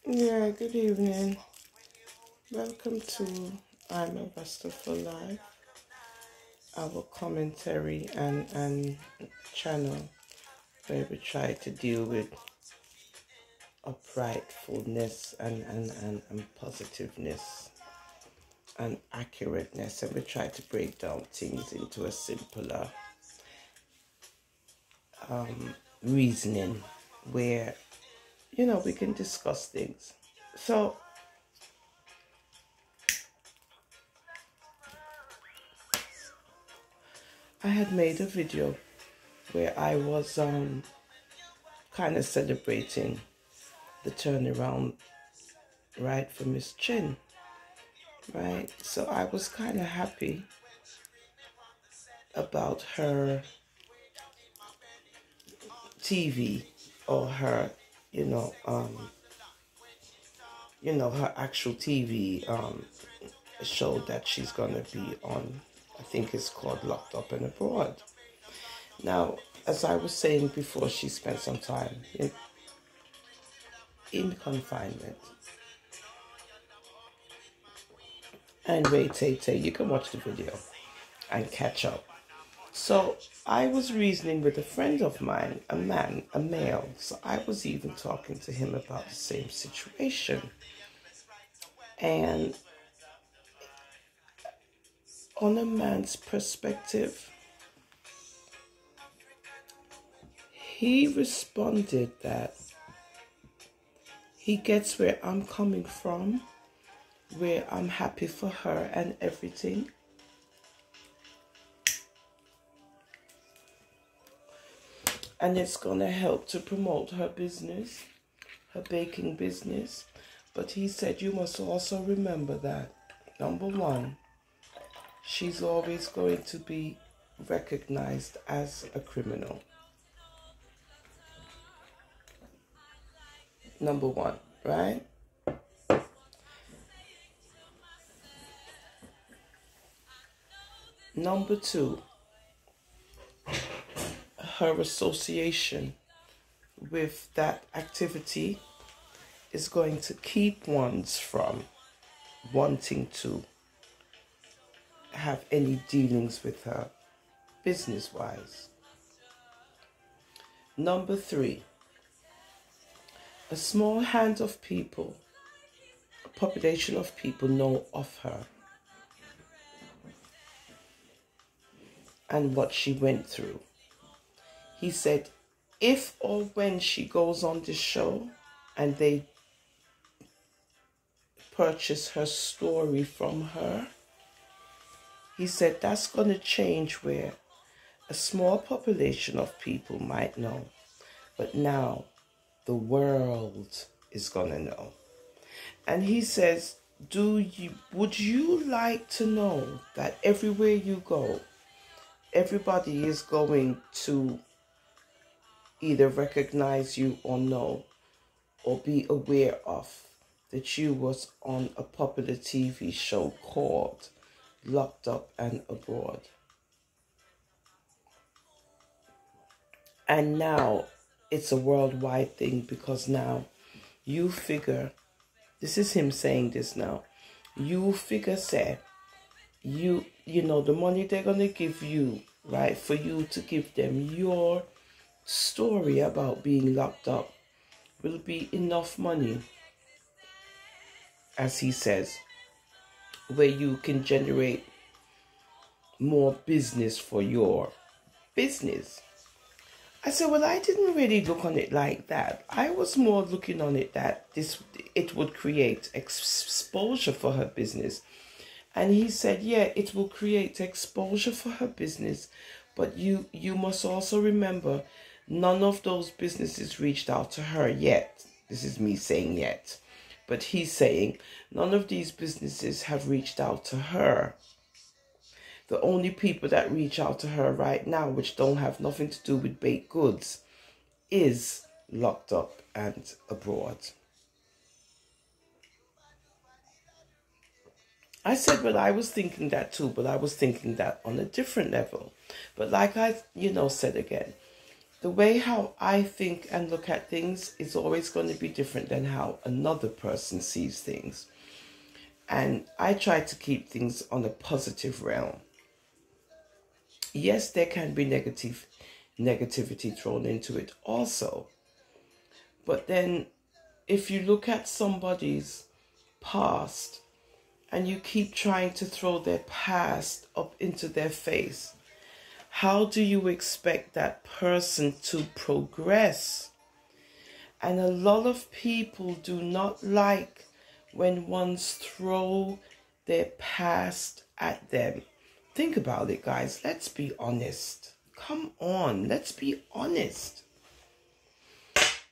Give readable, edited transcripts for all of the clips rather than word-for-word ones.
Yeah, good evening. Welcome to iinna for Life, our commentary and channel where we try to deal with uprightfulness and positiveness and accurateness, and we try to break down things into a simpler reasoning where we can discuss things. So I had made a video where I was kind of celebrating the turnaround, right, for Miss Chin, right? So I was kind of happy about her TV, or her, her actual TV show that she's gonna be on. I think it's called Locked Up and Abroad. Now, as I was saying before, she spent some time in confinement. And wait, Tay, you can watch the video and catch up. So I was reasoning with a friend of mine, a male. So I was even talking to him about the same situation. And on a man's perspective, he responded that he gets where I'm coming from, where I'm happy for her and everything. And it's going to help to promote her business, her baking business. But he said, you must also remember that, number one, she's always going to be recognized as a criminal. Number one, right? Number two, her association with that activity is going to keep ones from wanting to have any dealings with her business-wise. Number three, a small hand of people, a population of people know of her and what she went through. He said, if or when she goes on this show and they purchase her story from her, he said that's going to change where a small population of people might know, but now the world is going to know. And he says, would you like to know that everywhere you go, everybody is going to either recognize you or know, or be aware of that you was on a popular TV show called Locked Up and Abroad? And now it's a worldwide thing, because now you figure, this is him saying this now, you figure, say, you know, the money they're going to give you, right, for you to give them your story about being locked up will be enough money, as he says, where you can generate more business for your business. I said, well, I didn't really look on it like that. I was more looking on it that it would create exposure for her business. And he said, yeah, it will create exposure for her business, but you must also remember, none of those businesses reached out to her yet. This is me saying yet. But he's saying none of these businesses have reached out to her. The only people that reach out to her right now, which don't have nothing to do with baked goods, is Locked Up and Abroad. I said, well, I was thinking that too, but I was thinking that on a different level. But like I, said again, the way how I think and look at things is always going to be different than how another person sees things. And I try to keep things on a positive realm. Yes, there can be negativity thrown into it also. But then if you look at somebody's past and you keep trying to throw their past up into their face, how do you expect that person to progress? And a lot of people do not like when ones throw their past at them. Think about it, guys. Let's be honest. Come on, let's be honest.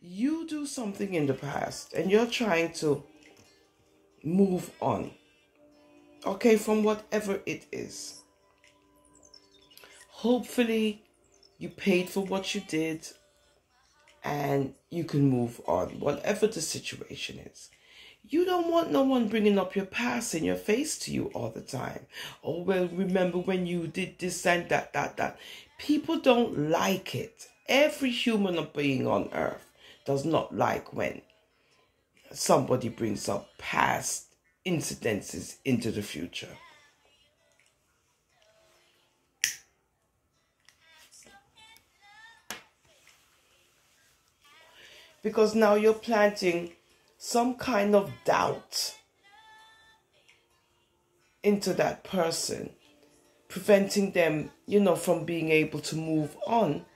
You do something in the past and you're trying to move on, okay, from whatever it is. Hopefully you paid for what you did and you can move on, whatever the situation is. You don't want no one bringing up your past in your face to you all the time. Oh, well, remember when you did this and that. People don't like it. Every human being on earth does not like when somebody brings up past incidences into the future. Because now you're planting some kind of doubt into that person, preventing them, from being able to move on,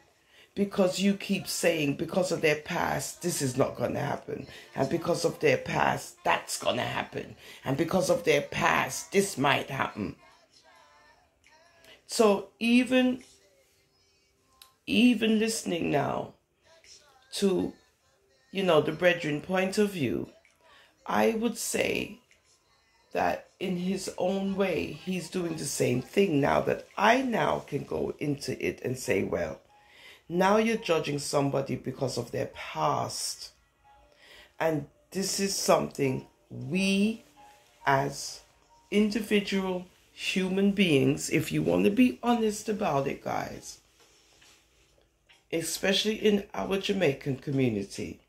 because you keep saying because of their past, this is not going to happen. And because of their past, that's going to happen. And because of their past, this might happen. So even listening now to, the brethren point of view, I would say that in his own way, he's doing the same thing now, that I now can go into it and say, well, now you're judging somebody because of their past. And this is something we as individual human beings, if you want to be honest about it, guys, especially in our Jamaican community,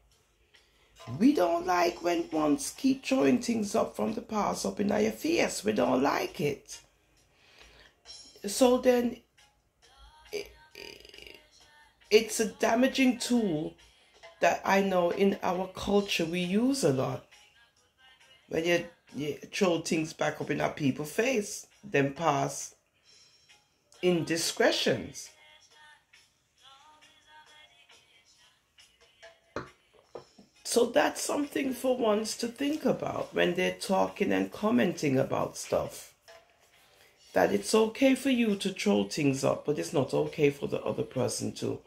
we don't like when ones keep throwing things up from the past up in our face. We don't like it. So then it's a damaging tool that I know in our culture we use a lot. When you throw things back up in our people's face, them past indiscretions. So that's something for ones to think about when they're talking and commenting about stuff. That it's okay for you to throw things up, but it's not okay for the other person to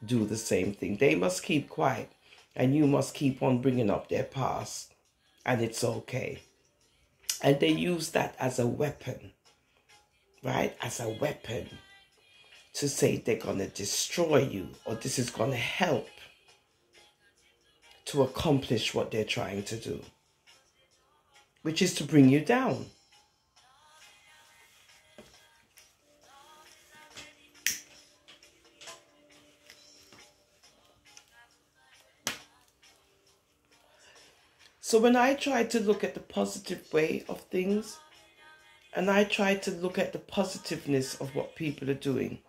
do the same thing. They must keep quiet and you must keep on bringing up their past, and it's okay. And they use that as a weapon, right? As a weapon to say they're going to destroy you, or this is going to help to accomplish what they're trying to do, which is to bring you down. So when I try to look at the positive way of things, and I try to look at the positiveness of what people are doing,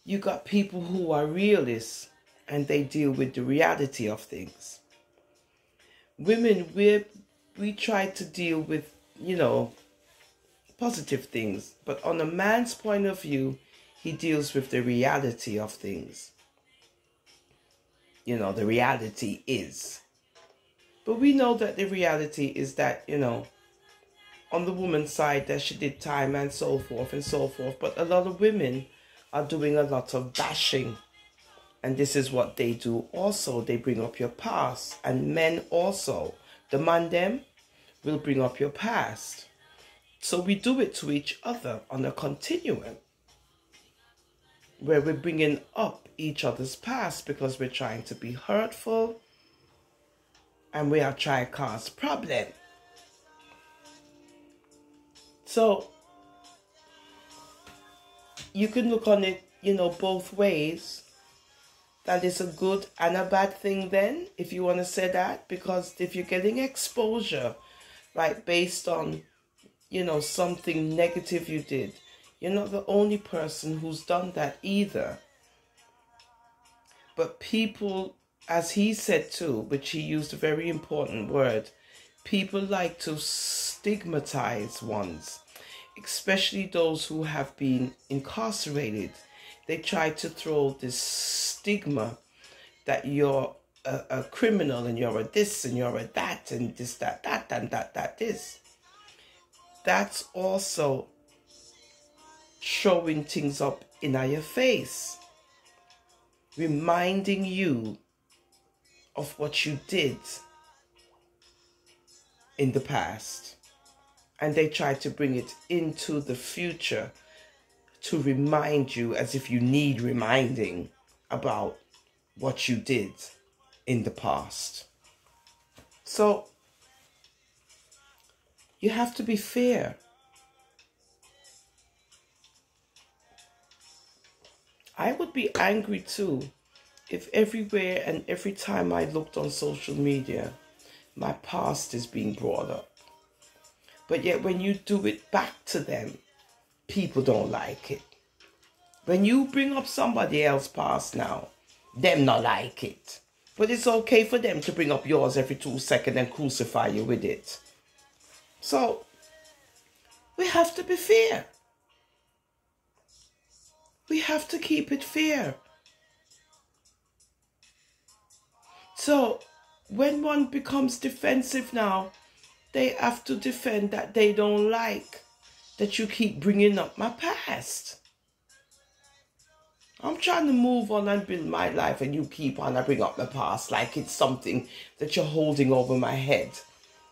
you got people who are realists and they deal with the reality of things. Women, we try to deal with, positive things, but on a man's point of view, he deals with the reality of things. The reality is. But we know that the reality is that, on the woman's side, that she did time and so forth and so forth. But a lot of women are doing a lot of bashing. And this is what they do also. They bring up your past. And men also. The man them will bring up your past. So we do it to each other on a continuum, where we're bringing up each other's past because we're trying to be hurtful and we are trying to cause problem. So you can look on it both ways, that is a good and a bad thing then, if you want to say that, because if you're getting exposure, right, based on, something negative you did, you're not the only person who's done that either. But people, as he said too, which he used a very important word, people like to stigmatize ones, especially those who have been incarcerated. They try to throw this stigma that you're a criminal and you're a this and you're a that and this, that, and that, this. That's also showing things up in your face, reminding you of what you did in the past. And they try to bring it into the future to remind you, as if you need reminding about what you did in the past. So you have to be fair. I would be angry too if everywhere and every time I looked on social media, my past is being brought up. But yet when you do it back to them, people don't like it. When you bring up somebody else's past now, them not like it. But it's okay for them to bring up yours every 2 seconds and crucify you with it. So, we have to be fair. We have to keep it fair. So, when one becomes defensive now, they have to defend that they don't like that you keep bringing up my past. I'm trying to move on and build my life, and you keep on to bring up my past like it's something that you're holding over my head.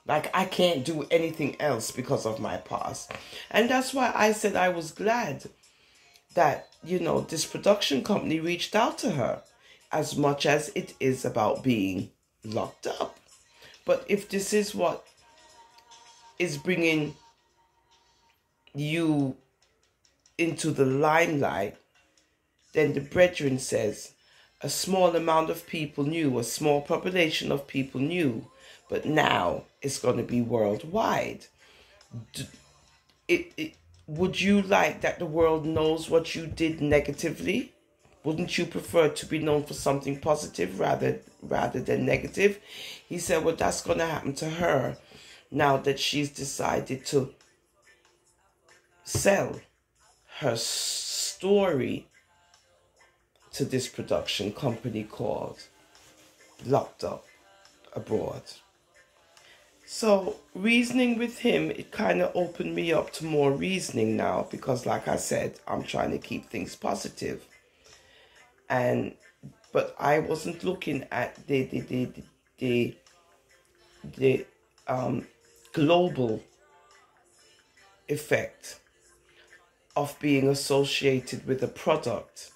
Like I can't do anything else because of my past. And that's why I said I was glad that, this production company reached out to her, as much as it is about being locked up. But if this is what is bringing you into the limelight, then the brethren says, a small amount of people knew, a small population of people knew, but now it's going to be worldwide. Would you like that the world knows what you did negatively? Wouldn't you prefer to be known for something positive rather than negative? He said, well, that's going to happen to her now that she's decided to sell her story to this production company called Locked Up Abroad. So reasoning with him, it kind of opened me up to more reasoning now, because like I said, I'm trying to keep things positive. But I wasn't looking at the global effect of being associated with a product,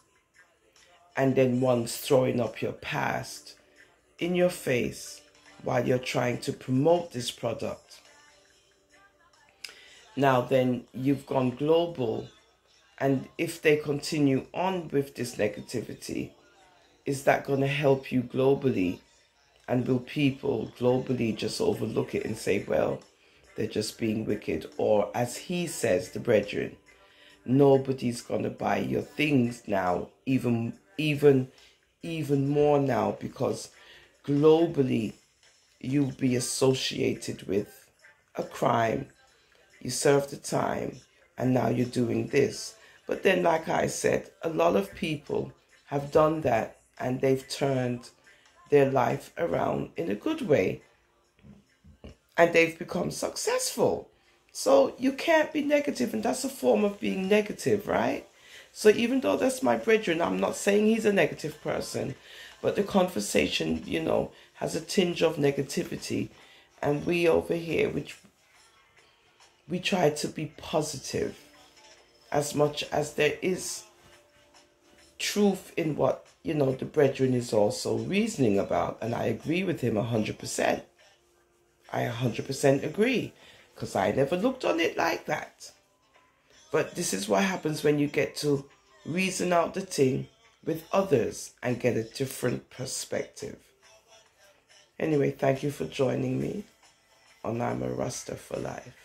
and then one's throwing up your past in your face while you're trying to promote this product. Now then, you've gone global, and if they continue on with this negativity, is that going to help you globally? And will people globally just overlook it and say, well, they're just being wicked? Or as he says, the brethren, nobody's going to buy your things now, even more now, because globally you'll be associated with a crime. You served the time, and now you're doing this. But then, like I said, a lot of people have done that, and they've turned their life around in a good way, and they've become successful. So you can't be negative, and that's a form of being negative, right? So even though that's my brethren, I'm not saying he's a negative person, but the conversation, has a tinge of negativity. And we over here, we try to be positive as much as there is truth in what, the brethren is also reasoning about. And I agree with him 100%. I 100% agree, because I never looked on it like that. But this is what happens when you get to reason out the thing with others and get a different perspective. Anyway, thank you for joining me on I'm a Rasta for Life.